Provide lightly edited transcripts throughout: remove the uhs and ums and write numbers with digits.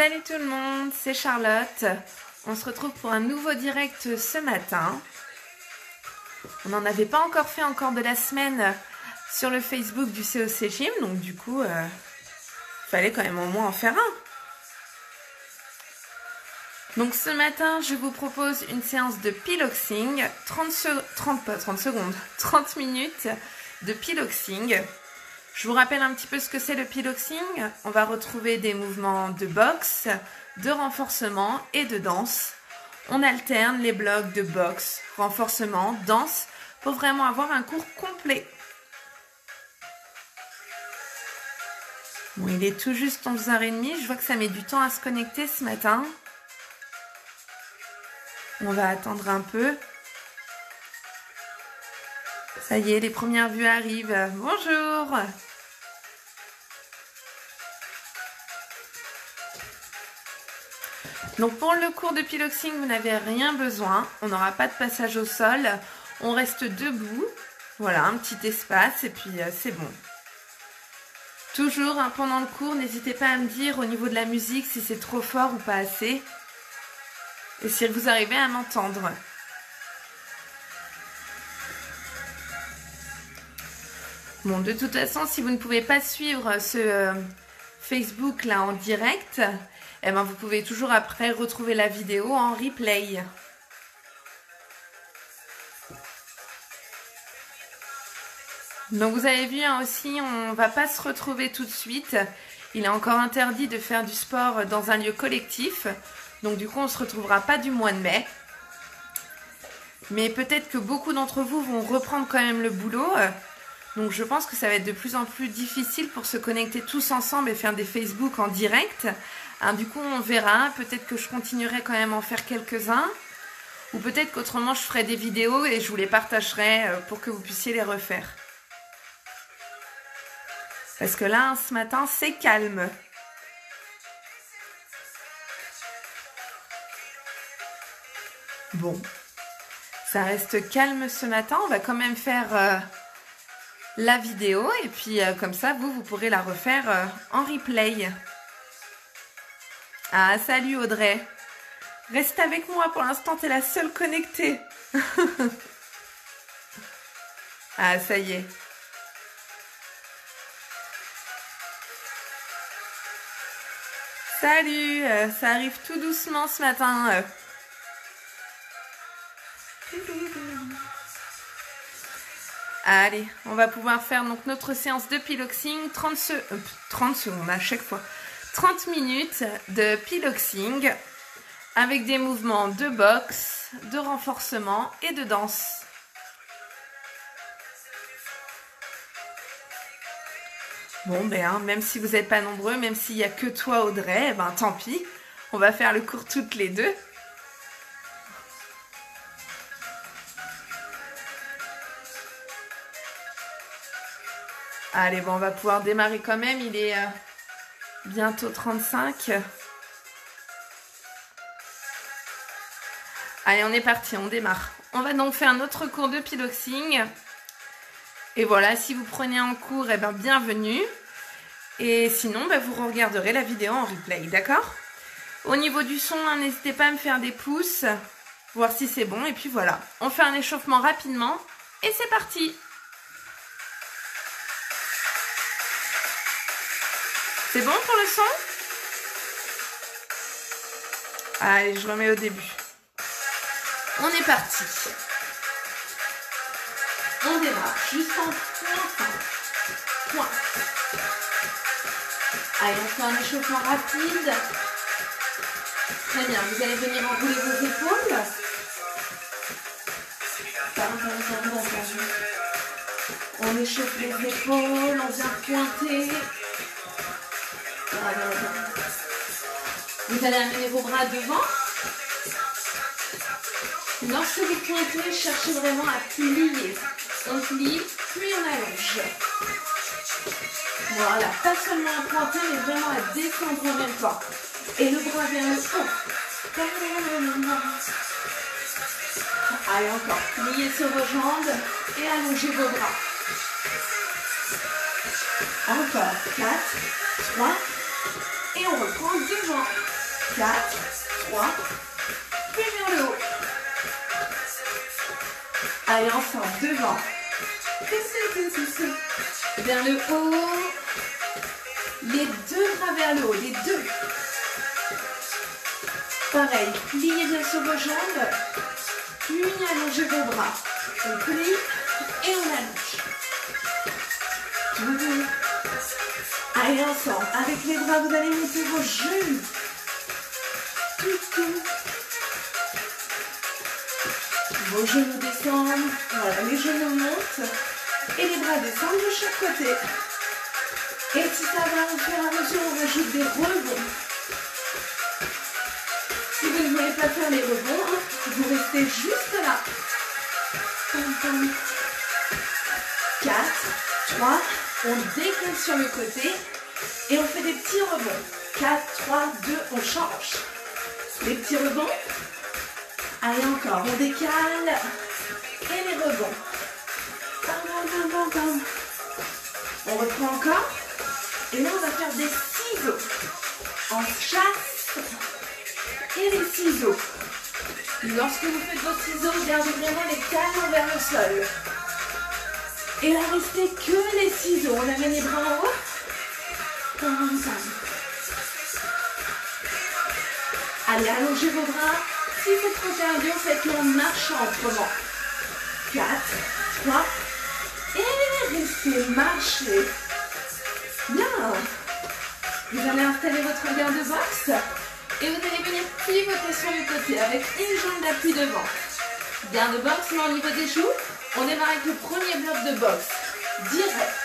Salut tout le monde, c'est Charlotte. On se retrouve pour un nouveau direct ce matin. On n'en avait pas encore fait de la semaine sur le Facebook du COC Gym, donc du coup, fallait quand même au moins en faire un. Donc ce matin, je vous propose une séance de piloxing, 30 minutes de piloxing. Je vous rappelle un petit peu ce que c'est le piloxing. On va retrouver des mouvements de boxe, de renforcement et de danse. On alterne les blocs de boxe, renforcement, danse pour vraiment avoir un cours complet. Bon, il est tout juste 11h30. Je vois que ça met du temps à se connecter ce matin. On va attendre un peu. Ça y est, les premières vues arrivent. Bonjour! Donc pour le cours de piloxing, vous n'avez rien besoin. On n'aura pas de passage au sol. On reste debout. Voilà, un petit espace et puis c'est bon. Toujours pendant le cours, n'hésitez pas à me dire au niveau de la musique si c'est trop fort ou pas assez. Et si vous arrivez à m'entendre. Bon, de toute façon, si vous ne pouvez pas suivre ce Facebook là en direct, eh ben, vous pouvez toujours après retrouver la vidéo en replay. Donc vous avez vu aussi, on ne va pas se retrouver tout de suite. Il est encore interdit de faire du sport dans un lieu collectif. Donc du coup, on ne se retrouvera pas du mois de mai. Mais peut-être que beaucoup d'entre vous vont reprendre quand même le boulot. Donc je pense que ça va être de plus en plus difficile pour se connecter tous ensemble et faire des Facebook en direct. Alors, du coup, on verra. Peut-être que je continuerai quand même à en faire quelques-uns. Ou peut-être qu'autrement, je ferai des vidéos et je vous les partagerai pour que vous puissiez les refaire. Parce que là, ce matin, c'est calme. Bon, ça reste calme ce matin. On va quand même faire la vidéo. Et puis, comme ça, vous pourrez la refaire en replay. Ah, salut Audrey. Reste avec moi, pour l'instant, t'es la seule connectée. Ah, ça y est. Salut, ça arrive tout doucement ce matin. Allez, on va pouvoir faire donc notre séance de piloxing, 30 secondes à chaque fois. 30 minutes de piloxing avec des mouvements de boxe, de renforcement et de danse. Bon, même si vous n'êtes pas nombreux, même s'il n'y a que toi Audrey, tant pis, on va faire le cours toutes les deux. Allez, bon, on va pouvoir démarrer quand même, il est bientôt 35. Allez, on est parti, on démarre. On va donc faire notre cours de piloxing. Et voilà, si vous prenez en cours, bienvenue. Et sinon, vous regarderez la vidéo en replay, d'accord? Au niveau du son, n'hésitez pas à me faire des pouces, voir si c'est bon. Et puis voilà, on fait un échauffement rapidement et c'est parti! C'est bon pour le son? Allez, je remets au début. On est parti. On démarre juste en point. Allez, on fait un échauffement rapide. Très bien, vous allez venir enrouler vos épaules. On échauffe les épaules, on vient pointer. Vous allez amener vos bras devant. Lorsque vous pointez, cherchez vraiment à plier. On plie, puis on allonge. Voilà, pas seulement à pointer, mais vraiment à descendre en même temps. Et le bras vers le haut. Allez, encore. Pliez sur vos jambes et allongez vos bras. Encore. 4, 3, Et on reprend devant. 4, 3, puis vers le haut. Allez, ensemble, devant. Vers le haut. Les deux bras vers le haut, les deux. Pareil, pliez bien sur vos jambes. Puis allongez vos bras. On plie et on allonge. Allez, ensemble. Avec les bras, vous allez monter vos genoux. Vos genoux descendent. Voilà, les genoux montent. Et les bras descendent de chaque côté. Et si ça va, au fur et à mesure, on rajoute des rebonds. Si vous ne voulez pas faire les rebonds, vous restez juste là. 4, 3, on décale sur le côté et on fait des petits rebonds. 4, 3, 2, on change. Les petits rebonds. Allez, encore, on décale. Et les rebonds. On reprend encore. Et là, on va faire des ciseaux. En chasse. Et les ciseaux. Lorsque vous faites vos ciseaux, gardez vraiment les talons vers le sol. Et là, restez que les ciseaux. On amène les bras en haut. Allez, allongez vos bras. Si c'est trop cardio, faites-le en marchant autrement. 4, 3, et restez, marchez. Bien. Vous allez installer votre garde de boxe et vous allez venir pivoter sur le côté avec une jambe d'appui devant. Garde de boxe, mais au niveau des joues, on démarre avec le premier bloc de boxe. Direct.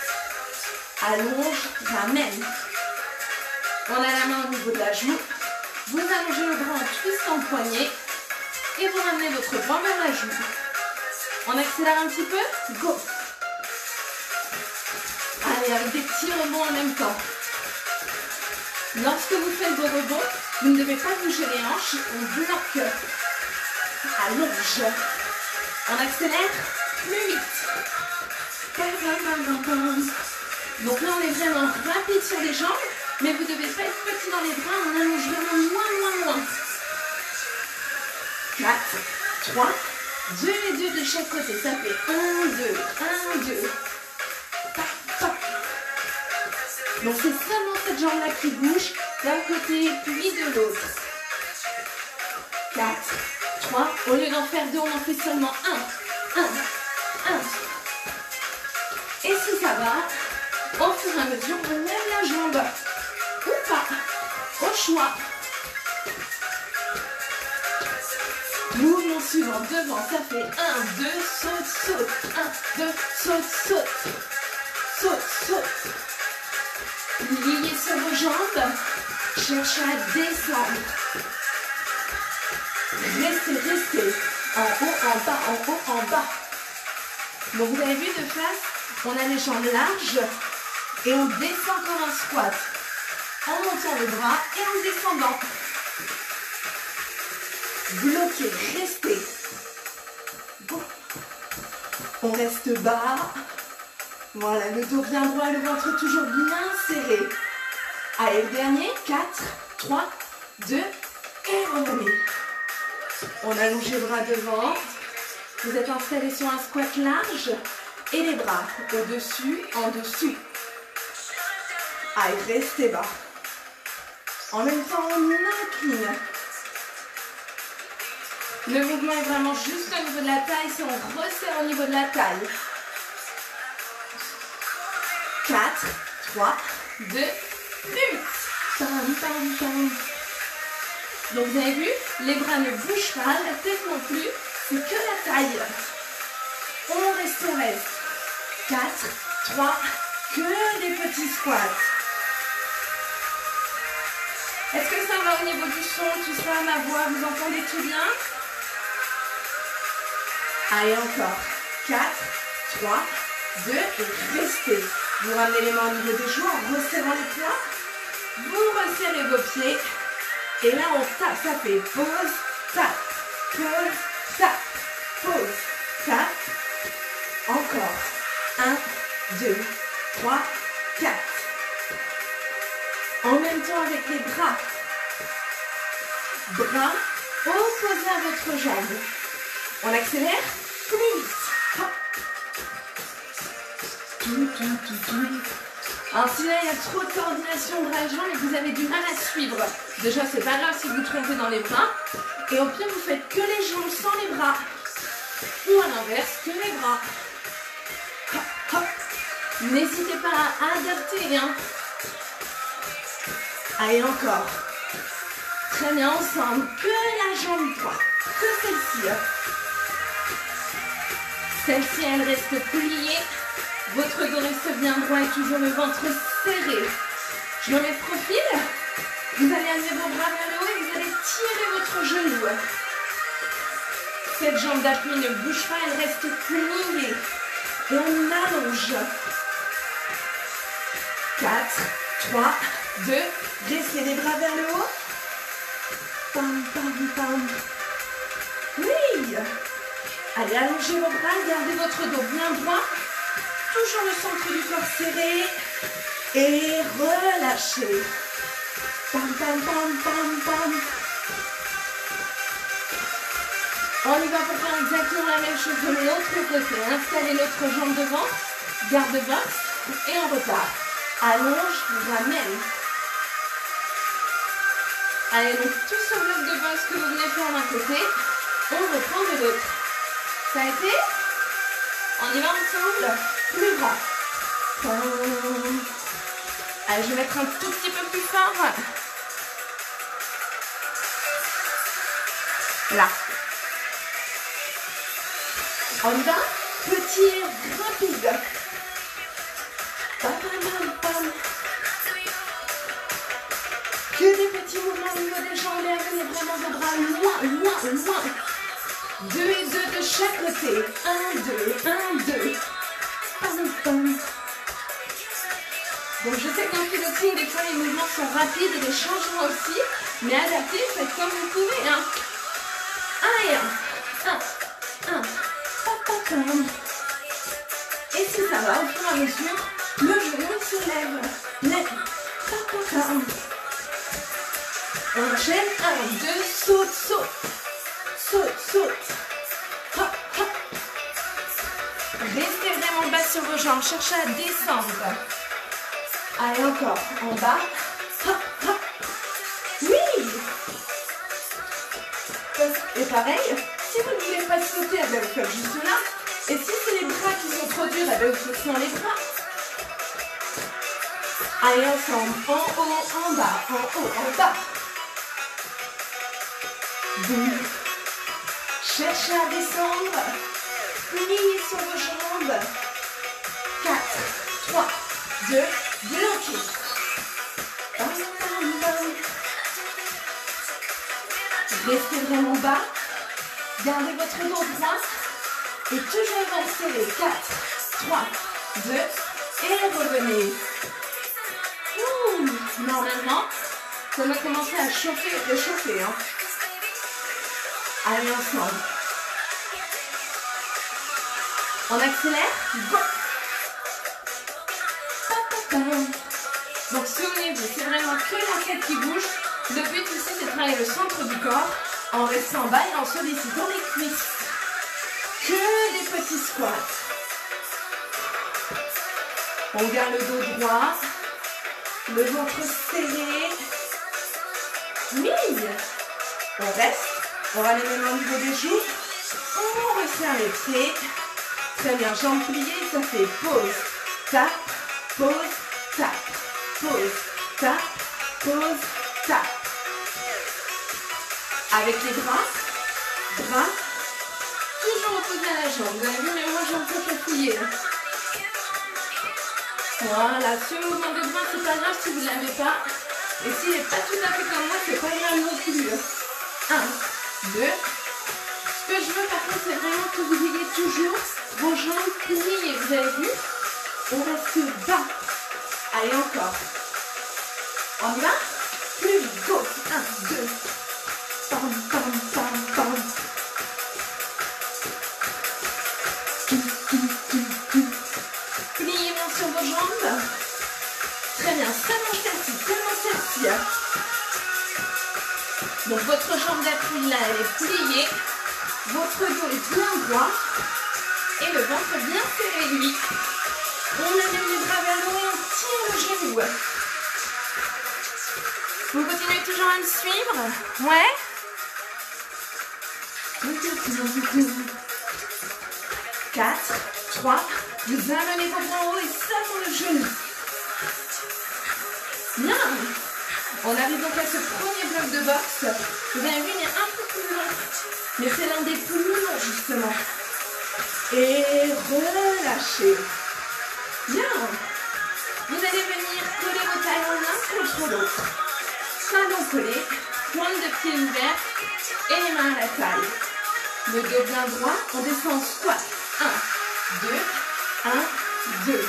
Allonge, ramène. On a la main au niveau de la joue. Vous allongez le bras en twistant le poignet et vous ramenez votre poing vers la joue. On accélère un petit peu. Go. Allez, avec des petits rebonds en même temps. Lorsque vous faites vos rebonds, vous ne devez pas bouger les hanches. On bloque. Allonge. On accélère plus vite. Donc là, on est vraiment rapide sur les jambes, mais vous ne devez pas être petit dans les bras. On allonge vraiment moins. 4, 3, 2 et 2 de chaque côté. Ça fait 1, 2, 1, 2. Donc c'est seulement cette jambe-là qui bouge d'un côté puis de l'autre. 4, 3. Au lieu d'en faire 2, on en fait seulement 1, 1, 1. Et si ça va, au fur et à mesure, on lève la jambe. Ou pas. Au choix. Mouvement suivant, devant, ça fait 1, 2, saute, 1, 2, saute. Saute. Liez sur vos jambes, cherchez à descendre. Restez. En haut, en bas. Donc vous avez vu de face, on a les jambes larges et on descend comme un squat. En montant le bras et en descendant. Bloquez, restez. Bon. On reste bas. Voilà, le dos bien droit, le ventre toujours bien serré. Allez, le dernier. 4, 3, 2, et revenez. On allonge les bras devant. Vous êtes installé sur un squat large. Et les bras au-dessus, en dessous. Allez, restez bas. En même temps, on incline. Le mouvement est vraiment juste au niveau de la taille. Si on resserre au niveau de la taille. 4, 3, 2, 1. Donc vous avez vu, les bras ne bougent pas, la tête non plus, c'est que la taille. On reste. 4, 3, que des petits squats. Est-ce que ça va au niveau du son, tout ça, ma voix, vous entendez tout bien? Allez, encore. 4, 3, 2, et restez. Vous ramenez les mains au niveau des joues en resserrant les poings. Vous resserrez vos pieds. Et là, on tape. Ça fait pause, tape, pause, tape, pause, tape. Encore. 1, 2, 3, 4. En En même temps avec les bras. Bras opposés à votre jambe. On accélère plus vite. Hop. Alors si là il y a trop de coordination bras-jambes et que vous avez du mal à suivre, déjà c'est pas grave si vous trompez dans les bras. Et au pire vous faites que les jambes sans les bras. Ou à l'inverse, que les bras. Hop, hop. N'hésitez pas à adapter. Hein. Allez, encore. Très bien, ensemble. Que la jambe droite. Que celle-ci. Celle-ci, elle reste pliée. Votre dos reste bien droit et toujours le ventre serré. Je me mets de profil. Vous allez amener vos bras vers le haut et vous allez tirer votre genou. Cette jambe d'appui ne bouge pas, elle reste pliée. Et on allonge. 4, 3, 2, restez les bras vers le haut. Pam, pam, pam. Oui. Allez, allongez vos bras, gardez votre dos bien droit. Toujours le centre du corps serré. Et relâchez. Pam, pam, pam, pam, pam. On y va pour faire exactement la même chose de l'autre côté. Installez l'autre jambe devant. Garde box. Et on repart. Allonge, ramène. Allez, donc tout ce bloc de boxe que vous venez faire d'un côté, on reprend de l'autre. Ça a été? On y va ensemble. Plus bras. Allez, je vais mettre un tout petit peu plus fort. Là. On y va. Petit rapide. Pam, pam, pam. Que des petits mouvements au niveau des jambes et amenez vraiment vos bras loin, loin, loin. 2 et 2 de chaque côté. 1, 2, 1, 2. Pam, pam. Donc je sais qu'en piloting, des fois les mouvements sont rapides et les changements aussi. Mais adaptez, faites comme vous pouvez. Hein. 1 et 1. 1, 1. Pam, pam, pam. Et si ça va, au fur et à mesure, le genou se lève. Lève. Pam, pam, pam. On enchaîne. 1, 2, saute, saute. Saute, saute. Hop, hop. Restez vraiment bas sur vos jambes. Cherchez à descendre. Allez, encore. En bas. Hop, hop. Oui. Et pareil, si vous ne voulez pas sauter, vous faites juste là. Et si c'est les bras qui sont trop durs, vous faites dans les bras. Allez, ensemble. En haut, en bas. En haut, en bas. Boum. Cherchez à descendre. Pliez sur vos jambes. 4, 3, 2, bloquez. Bam, bam, bam. Restez vraiment bas. Gardez votre dos droit. Et toujours le ventre serré. 4, 3, 2. Et revenez. Ouh, normalement, ça va commencer à chauffer et réchauffer. Hein. Allez, ensemble. On accélère. Go. Donc souvenez-vous, c'est vraiment que la tête qui bouge. Le but ici, c'est de travailler le centre du corps en restant bas et en sollicitant les cuisses. Que des petits squats. On garde le dos droit, le ventre serré. Oui. On reste. On va les mettre au niveau des joues. On resserre les pieds. Très bien, jambes pliées, ça fait pause, tape, pause, tape, pause, tape, pause, tape. Avec les bras, toujours opposés à la jambe. Vous avez vu, mais moi j'ai un peu fatigué. Voilà, ce mouvement de bras, c'est pas grave si vous ne l'avez pas. Et s'il n'est pas tout à fait comme moi, c'est pas grave non plus. 1, 2. Ce que je veux par contre, c'est vraiment que vous ayez toujours vos jambes pliées. Vous avez vu? On reste bas. Allez, encore. On y va? Plus vite, go. 1, 2. Pam, pam, pam, pam. Pliez bien sur vos jambes. Très bien, seulement celle-ci, seulement celle-ci. Donc votre jambe d'appui là, elle est pliée. Votre dos est bien droit. Et le ventre bien serré, lui. On amène les bras vers le haut et on tire le genou. Vous continuez toujours à me suivre? Ouais? 4, 3, vous amenez vos bras en haut et seulement le genou. Bien. On arrive donc à ce premier bloc de boxe. Vous avez vu, il est un peu plus long. Mais c'est l'un des plus longs, justement. Et relâchez. Bien. Vous allez venir coller vos talons l'un contre l'autre. Talons collés, pointe de pied ouverte et les mains à la taille. Le dos bien droit, on descend en squat. 1, 2, 1, 2.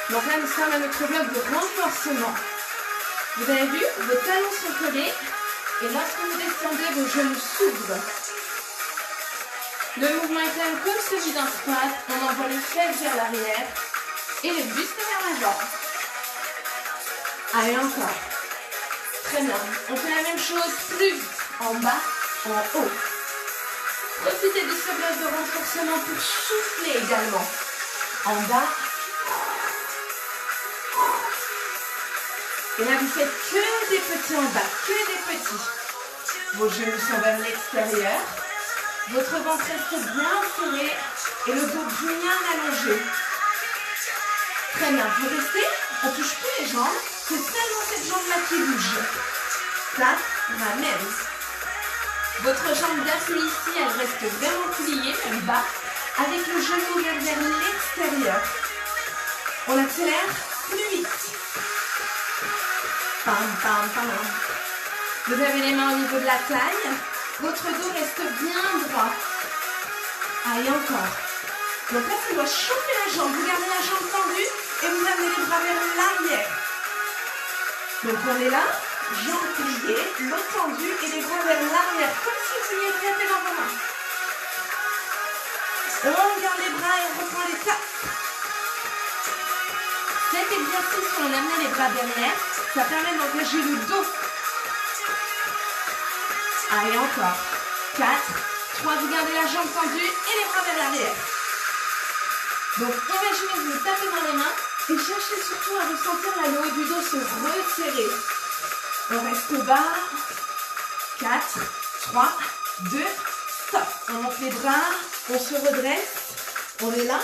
Donc là, nous sommes à notre bloc de renforcement. Vous avez vu, vos talons sont collés et lorsque vous descendez, vos genoux s'ouvrent. Le mouvement est quand même comme celui d'un squat. On envoie les fesses vers l'arrière et le buste vers l'avant. Allez, encore. Très bien. On fait la même chose, plus vite. En bas, en haut. Profitez de ce bloc de renforcement pour souffler également. En bas. Et là, vous faites que des petits en bas, que des petits. Vos genoux sont vers l'extérieur. Votre ventre reste bien serré et le dos bien allongé. Très bien, vous restez, on ne touche plus les jambes, c'est seulement cette jambe-là qui bouge. Tape, ramène. Votre jambe d'appui ici, elle reste vraiment pliée, même bas, avec le genou vers l'extérieur. On accélère plus vite. Pam, pam, pam. Vous avez les mains au niveau de la taille. Votre dos reste bien droit. Allez, encore. Donc là, ça doit chauffer la jambe. Vous gardez la jambe tendue et vous amenez les bras vers l'arrière. Donc on est là, jambes pliées, dos tendu et les bras vers l'arrière, comme si vous vouliez taper dans vos mains. On garde les bras et on reprend les tapes. Cet exercice où on amène les bras derrière, ça permet d'engager le dos. Allez, encore. 4, 3, vous gardez la jambe tendue et les bras vers l'arrière. Donc, imaginez que vous tapez dans les mains et cherchez surtout à ressentir là, le haut du dos se resserrer. On reste bas. 4, 3, 2, stop. On monte les bras, on se redresse. On est là.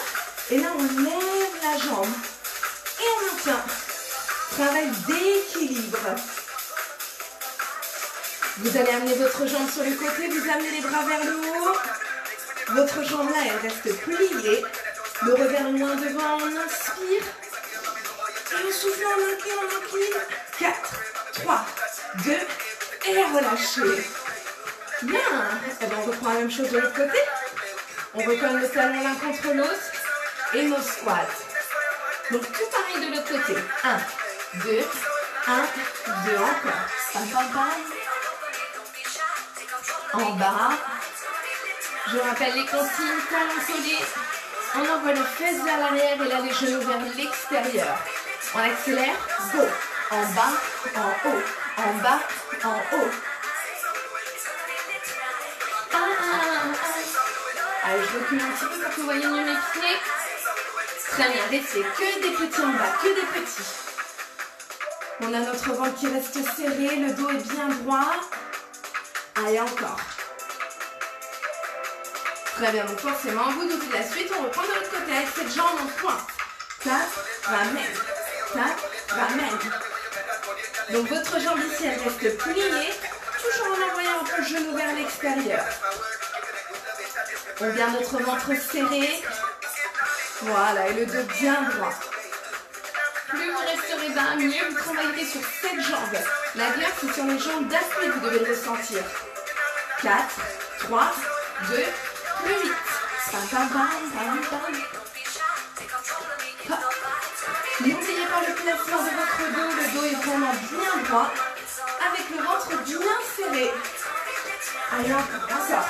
Et là, on lève la jambe. Et on maintient. Travail d'équilibre. Vous allez amener votre jambe sur le côté, vous amenez les bras vers le haut. Votre jambe là, elle reste pliée. Le regard loin devant, on inspire. Et on souffle, on incline. 4, 3, 2, et relâchez. Bien. Et bien, on reprend la même chose de l'autre côté. On recolle le talon l'un contre l'autre. Et nos squats. Donc tout pareil de l'autre côté. 1, 2, 1, 2, encore. Pam, pam, pam. En bas. Je rappelle les consignes, talons collés. On envoie les fesses vers l'arrière et là les genoux vers l'extérieur. On accélère. Go. En bas, en haut. En bas, en haut. Allez, je recule un petit peu pour que vous voyez mieux mes pieds. Très bien, restez que des petits en bas, que des petits. On a notre ventre qui reste serré, le dos est bien droit. Allez, encore. Très bien, donc forcément, vous doutez de la suite, on reprend de l'autre côté avec cette jambe en pointe. Tape, ramène. Tape, ramène. Donc votre jambe ici, elle reste pliée, toujours en envoyant un peu le genou vers l'extérieur. On garde notre ventre serré. Voilà, et le dos bien droit. Plus vous resterez bas, mieux vous travaillerez sur cette jambe. La gloire, c'est sur les jambes d'appui, vous devez le ressentir. 4, 3, 2, plus vite. Pam, pam, pam, pam, pam. N'oubliez pas le placement de votre dos. Le dos est vraiment bien droit, avec le ventre bien serré. Allez, encore.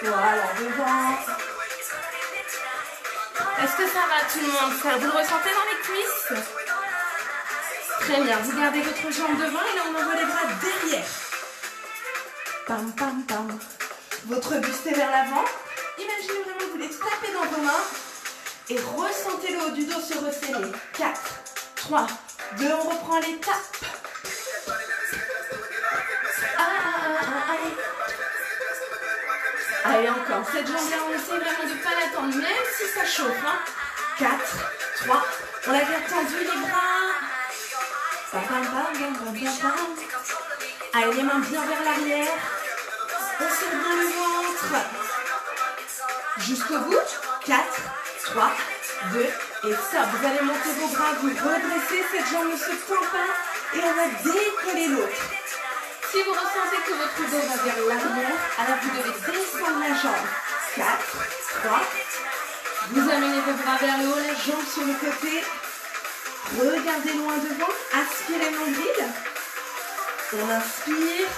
Voilà, devant. Est-ce que ça va tout le monde? Vous le ressentez dans les cuisses? Très bien, vous gardez votre jambe devant et là on envoie les bras derrière. Pam, pam, pam. Votre buste est vers l'avant. Imaginez vraiment que vous les tapez dans vos mains et ressentez le haut du dos se resserrer. 4, 3, 2, on reprend les tapes. Allez, encore. Cette jambe-là, on essaie vraiment de ne pas l'attendre, même si ça chauffe. 4, 3, on la garde tendue, les bras. Pam, pam, pam, pam, pam, pam. Allez, les mains bien vers l'arrière. On serre bien le ventre. Jusqu'au bout. 4, 3, 2 et stop. Vous allez monter vos bras, vous redressez. Cette jambe ne se tend pas et on va décoller l'autre. Si vous ressentez que votre dos va vers l'arrière, alors vous devez descendre la jambe. 4, 3. Vous amenez vos bras vers le haut, la jambe sur le côté. Regardez loin devant. Aspirez le nombril. On inspire.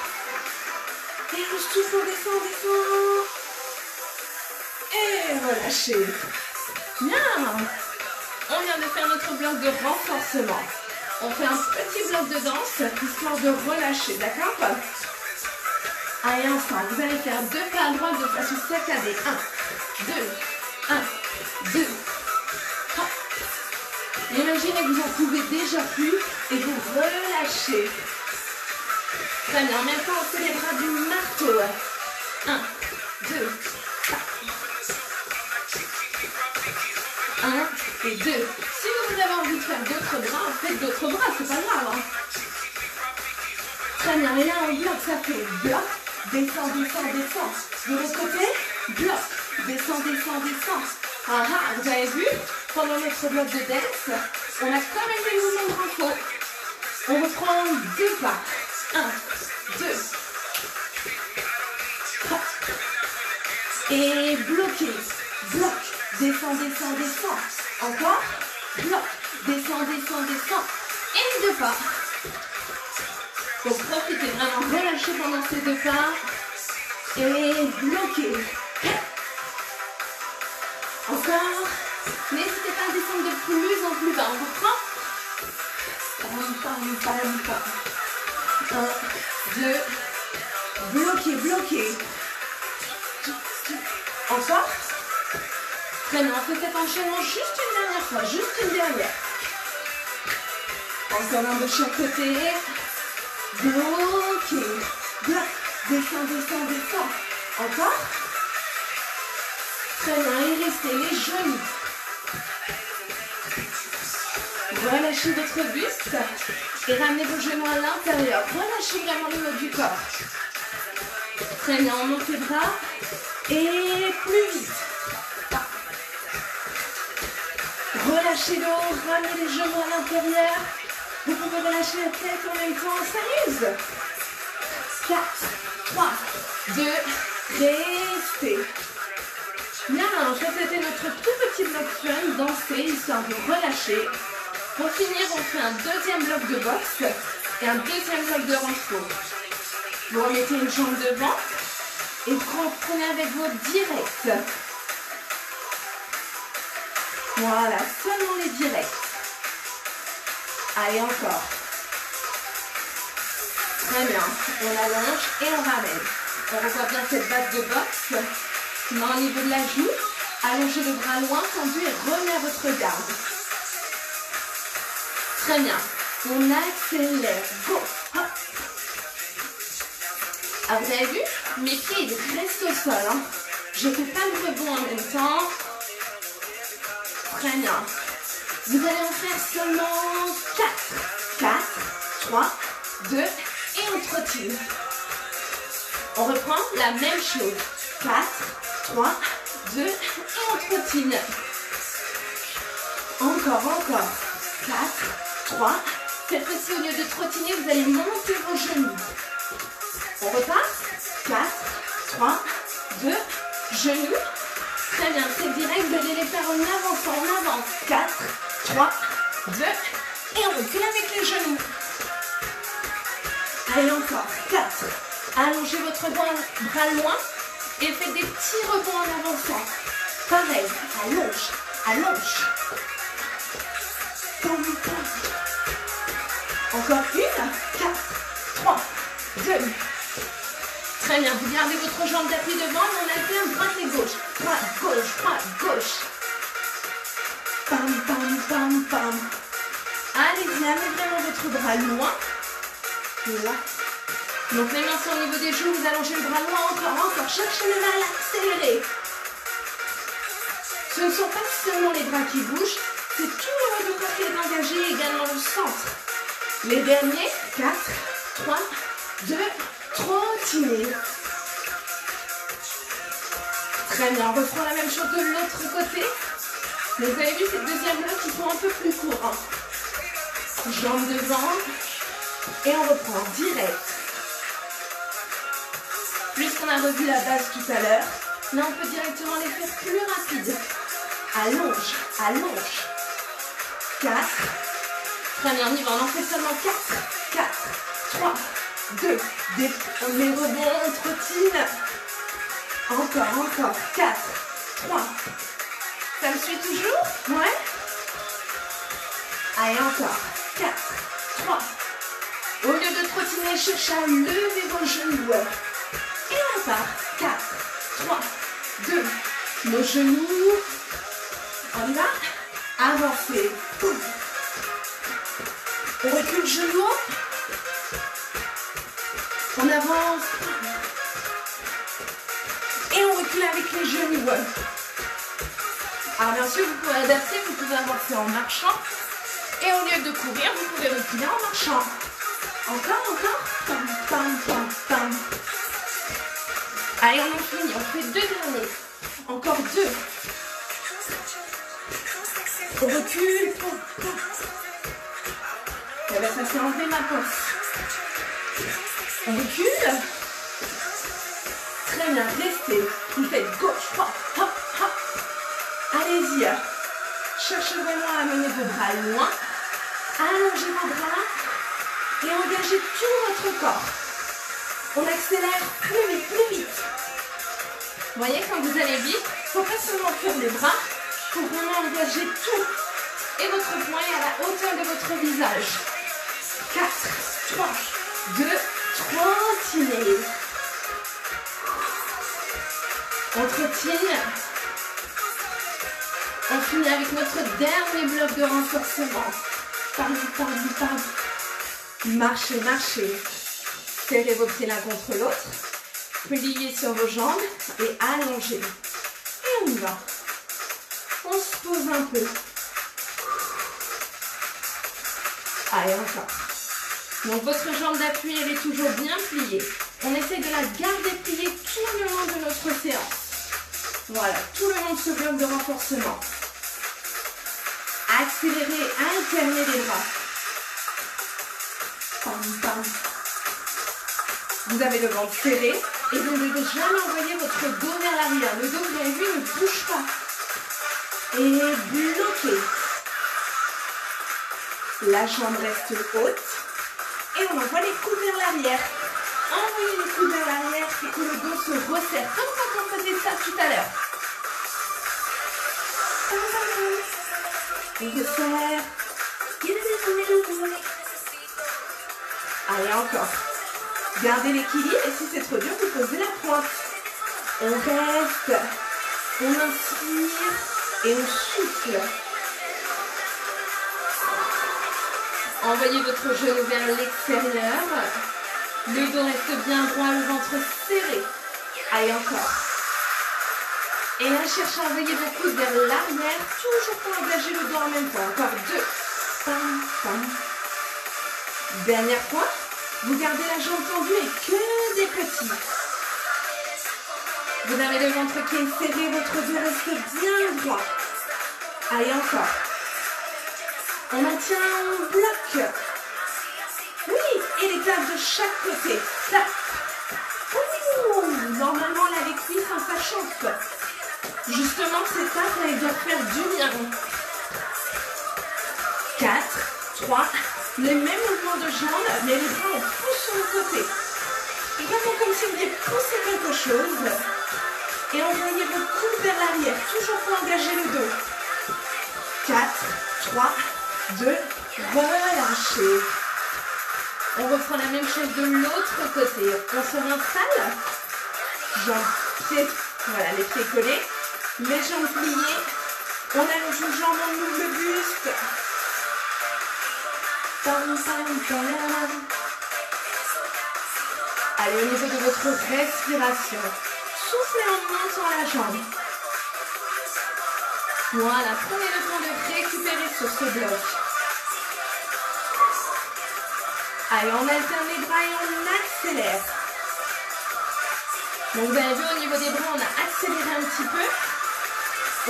Et on souffle, on descend, on descend. Et relâchez. Bien. On vient de faire notre bloc de renforcement. On fait un petit bloc de danse, histoire de relâcher, d'accord? Allez, ensemble, vous allez faire 2 pas à droite de façon saccadée. 1, 2, 1, 2. Hop. Imaginez que vous en pouvez déjà plus et vous relâchez. Très bien, en même temps, on fait les bras du marteau. 1, 2, 1 et 2. Si vous avez envie de faire d'autres bras, faites d'autres bras, c'est pas grave. Très bien, et là on bloque, ça fait bloc, descend, descend, descend. De l'autre côté, bloc, descend, descend, descend. Ah ah, vous avez vu, pendant notre bloc de dance, on a quand même des mouvements de renfort. On reprend 2 pas. 1, 2. Hop. Et bloqué, bloc, descend, descend, descend. Encore, bloc, descend, descend, descend. Et 2 pas. Donc profitez vraiment, relâchez pendant ces 2 pas. Et bloquez. Encore. N'hésitez pas à descendre de plus en plus bas. On reprend. 1, 2. Bloquez, bloquez. Encore. Très bien, on fait cet enchaînement juste une dernière fois, juste une dernière. Encore un de chaque côté. Bloqué. Bloc. Descend, descend, descend. Encore. Très bien, et restez les genoux. Relâchez votre buste et ramenez vos genoux à l'intérieur. Relâchez vraiment le haut du corps. Très bien, on monte les bras et plus vite. Relâchez le haut, ramenez les genoux à l'intérieur. Vous pouvez relâcher la tête en même temps, on s'amuse. 4, 3, 2, restez. Bien, ça c'était notre tout petit bloc fun, danser, histoire de relâcher. Pour finir, on fait un deuxième bloc de boxe et un deuxième bloc de renfort. Vous remettez une jambe devant et prenez avec vos directs. Voilà, seulement les directs. Allez, encore. Très bien. On allonge et on ramène. On revoit bien cette base de boxe. Main au niveau de la joue. Allongez le bras loin, tendu et revenez à votre garde. Très bien. On accélère. Go. Hop. Alors, vous avez vu? Mes pieds ils restent au sol. Hein. Je ne fais pas le rebond en même temps. Très bien. Vous allez en faire seulement 4. 4, 3, 2 et on trottine. On reprend la même chose. 4, 3, 2 et on trottine. Encore. 4, 3. Cette fois-ci, au lieu de trottiner, vous allez monter vos genoux. On repart. 4, 3, 2, genoux. Très bien, c'est direct, vous allez les faire en avançant, en avance. 4, 3, 2, et on recule avec les genoux. Allez, encore. 4. Allongez votre bras loin et faites des petits rebonds en avançant. Pareil, allonge. Encore une. 4, 3, 2. Très bien, vous gardez votre jambe d'appui devant et on alterne droite et gauche. Droite, gauche, droite, gauche. Pam, pam, pam, pam. Allez-y, amenez vraiment votre bras loin. Là. Donc les mains sont au niveau des genoux, vous allongez le bras loin, encore. Cherchez le mal, accélérez. Ce ne sont pas seulement les bras qui bougent, c'est tout le haut du corps qui est engagé, également le centre. Les derniers, 4, 3, 2, trottinez. Très bien, on reprend la même chose de l'autre côté. Mais vous avez vu, ces deuxièmes blocs qui sont un peu plus courts. Hein. Jambes devant. Et on reprend direct. Plus qu'on a revu la base tout à l'heure, là on peut directement les faire plus rapides. Allonge, allonge. 4. Très bien, on y va, on en fait seulement 4. 4, 3, 2. On met rebond, on trottine. Encore. 4, 3. Ça me suit toujours? Ouais. Allez, encore. 4, 3. Au lieu de trottiner, cherchez à lever vos genoux. Et on part. 4, 3, 2. Nos genoux. On y va. Avancez. On recule genoux. On avance. Et on recule avec les genoux. Alors bien sûr, vous pouvez adapter, vous pouvez avancer en marchant. Et au lieu de courir, vous pouvez reculer en marchant. Encore. Pam, pam, pam, pam. Allez, on en finit. On fait 2 derniers. Encore 2. On recule. Et bien, ça s'est enlevé ma poche. On recule. Très bien, restez. Vous faites gauche, droite, hop, hop. Allez-y. Cherchez vraiment à amener vos bras loin. Allongez vos bras. Et engagez tout votre corps. On accélère plus vite. Vous voyez, quand vous allez vite, il ne faut pas seulement faire les bras, il faut vraiment engager tout. Et votre poing est à la hauteur de votre visage. 4, 3, 2, trottinez. On trottine. On finit avec notre dernier bloc de renforcement. Par. Marchez. Serrez vos pieds l'un contre l'autre. Pliez sur vos jambes et allongez. Et on y va. On se pose un peu. Allez, encore. Donc votre jambe d'appui, elle est toujours bien pliée. On essaie de la garder pliée tout le long de notre séance. Voilà, tout le long de ce bloc de renforcement. Accélérez, alternez les bras. Pam. Vous avez le ventre serré et vous ne devez jamais envoyer votre dos vers l'arrière. Le dos, vous avez vu, ne bouge pas. Et bloquez. La jambe reste haute. Et on envoie les coudes vers l'arrière. Envoyez les coudes vers l'arrière et que le dos se resserre. Comme quand on faisait ça tout à l'heure. On resserre. Allez, encore. Gardez l'équilibre et si c'est trop dur, vous posez la pointe. On reste. On inspire et on souffle. Envoyez votre genou vers l'extérieur. Le dos reste bien droit, le ventre serré. Allez, encore. Et là, cherchez à envoyer vos coudes vers l'arrière, toujours pour engager le dos en même temps. Encore 2. Pam. Dernière fois. Vous gardez la jambe tendue et que des petits. Vous avez le ventre qui est serré, votre dos reste bien droit. Allez, encore. On maintient un bloc. Oui, et les claques de chaque côté. Là. Normalement, là, les cuisses, ça chauffe. Justement, cette étape, elle doit faire du bien. 4, 3, les mêmes mouvements de jambes, mais les bras, on pousse sur le côté. Vraiment comme si vous vouliez pousser quelque chose. Et envoyez vos coudes vers l'arrière, toujours pour engager le dos. 4, 3, 2, relâchez. On reprend la même chose de l'autre côté. On se réinstalle. Jambes, pieds, voilà, les pieds collés. Les jambes pliées. On allonge les jambes, on ouvre le buste. Allez, au niveau de votre respiration, soufflez en montant la jambe. Voilà, prenez le temps de récupérer sur ce bloc. Allez, on alterne les bras et on accélère. Donc vous avez vu, au niveau des bras, on a accéléré un petit peu.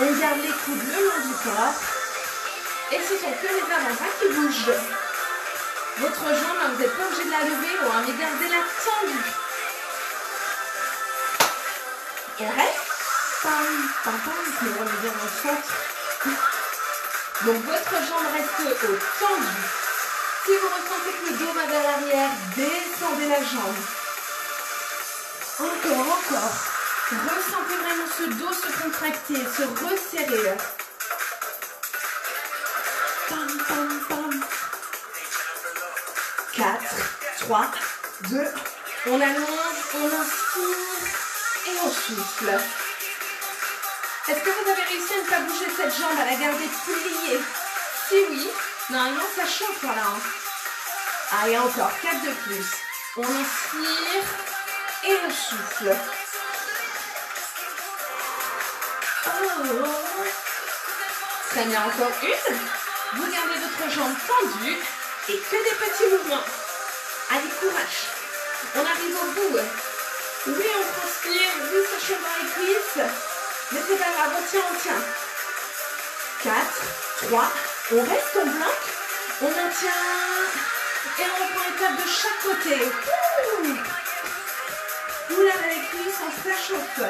On garde les coudes le long du corps. Et ce sont que les avant-bras qui bougent. Votre jambe, vous n'êtes pas obligé de la lever, mais gardez-la tendue. Et reste. Mais on est bien dans le centre. Donc votre jambe reste haute, tendue. Si vous ressentez que le dos va vers l'arrière, descendez la jambe. Encore. Ressentez vraiment ce dos se contracter, se resserrer. 4, 3, 2, on allonge, on inspire et on souffle. Est-ce que vous avez réussi à ne pas bouger cette jambe, à la garder pliée? Si oui, normalement ça chauffe là. Allez, encore, 4 de plus. On inspire et on souffle. Oh. Très bien, encore une. Vous gardez votre jambe tendue et que des petits mouvements. Allez, courage. On arrive au bout. Oui, on transpire. Oui, ça chauffe dans les cuisses. Mais c'est pas grave, on tient. 4, 3, on reste en bloc. On maintient. Et on reprend l'étape de chaque côté. Vous lavez les cuisses, on se réchauffe.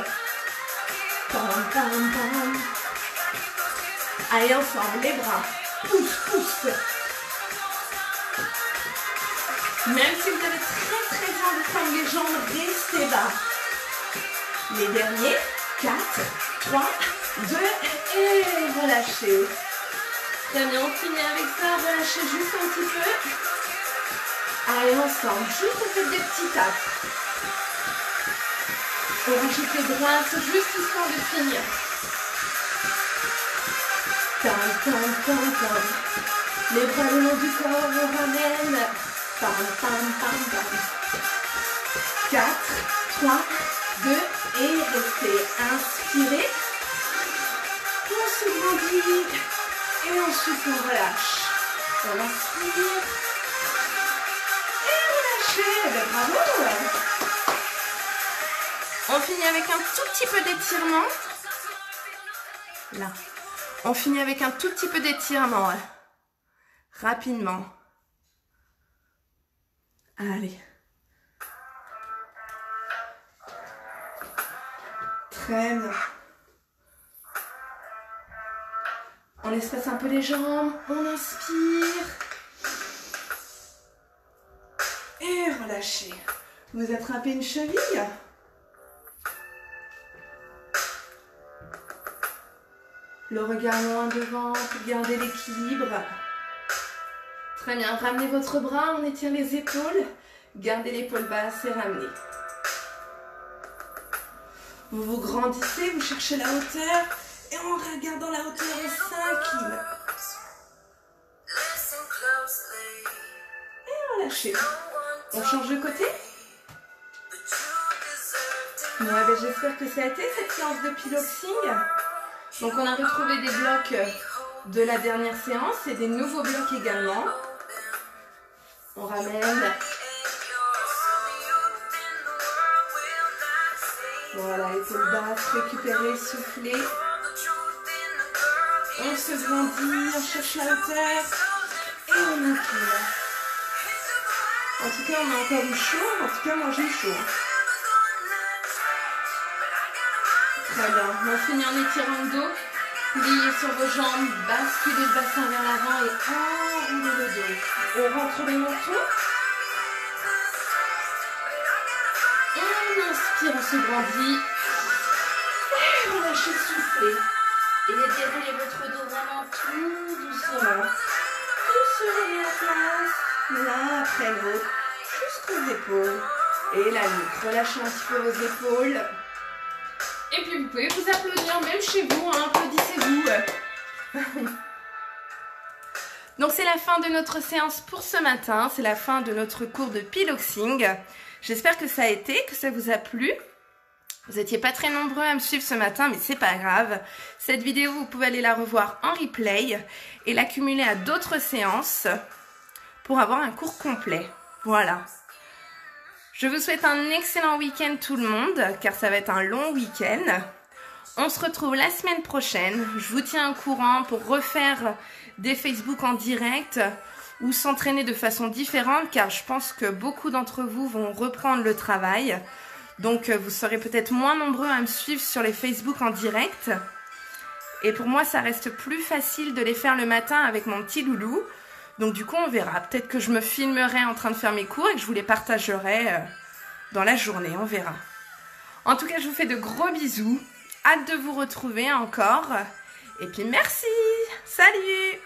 Allez, ensemble, les bras. Pousse. Même si vous avez très envie de prendre les jambes, restez bas. Les derniers. 4, 3, 2 et relâchez. Très bien, on finit avec ça. Relâchez juste un petit peu. Allez, ensemble. Juste on fait des petits tapes. On rajoute les bras, juste histoire de finir. Les bras le long du corps, on ramène. 4, 3, 2 et restez. Inspirez. On se grandit. Et ensuite on relâche. On inspire. Et relâchez. Bravo. On finit avec un tout petit peu d'étirement. Là. On finit avec un tout petit peu d'étirement. Rapidement. Allez. Très bien. On espace un peu les jambes. On inspire. Et relâchez. Vous attrapez une cheville. Le regard loin devant, gardez l'équilibre. Très bien, ramenez votre bras, on étire les épaules. Gardez l'épaule basse et ramenez. Vous vous grandissez, vous cherchez la hauteur. Et en regardant la hauteur, on s'incline. Et relâchez. On change de côté. Ouais, j'espère que ça a été cette séance de piloxing. Donc on a retrouvé des blocs de la dernière séance et des nouveaux blocs également. On ramène. Voilà, épaule basse, récupérer, souffler. On se grandit, on cherche la hauteur et on incline. En tout cas, on a encore eu chaud. En tout cas, moi j'ai eu chaud. Très bien. On finit en étirant le dos. Pliez sur vos jambes, basculez le bassin vers l'avant et enroulez le dos. On rentre les menton. On inspire, on se grandit. Et relâchez, soufflez. Et déroulez votre dos vraiment tout doucement. Tout se remet à place, l'un après l'autre. les épaules et la nuque. Relâchez un petit peu vos épaules. Et puis vous pouvez vous applaudir même chez vous, hein, applaudissez-vous. Donc c'est la fin de notre séance pour ce matin, c'est la fin de notre cours de piloxing. J'espère que ça a été, que ça vous a plu. Vous n'étiez pas très nombreux à me suivre ce matin, mais c'est pas grave. Cette vidéo, vous pouvez aller la revoir en replay et l'accumuler à d'autres séances pour avoir un cours complet. Voilà. Je vous souhaite un excellent week-end tout le monde, car ça va être un long week-end. On se retrouve la semaine prochaine. Je vous tiens au courant pour refaire des Facebook en direct ou s'entraîner de façon différente, car je pense que beaucoup d'entre vous vont reprendre le travail. Donc vous serez peut-être moins nombreux à me suivre sur les Facebook en direct. Et pour moi, ça reste plus facile de les faire le matin avec mon petit loulou. Donc du coup, on verra. Peut-être que je me filmerai en train de faire mes cours et que je vous les partagerai dans la journée. On verra. En tout cas, je vous fais de gros bisous. Hâte de vous retrouver encore. Et puis merci. Salut.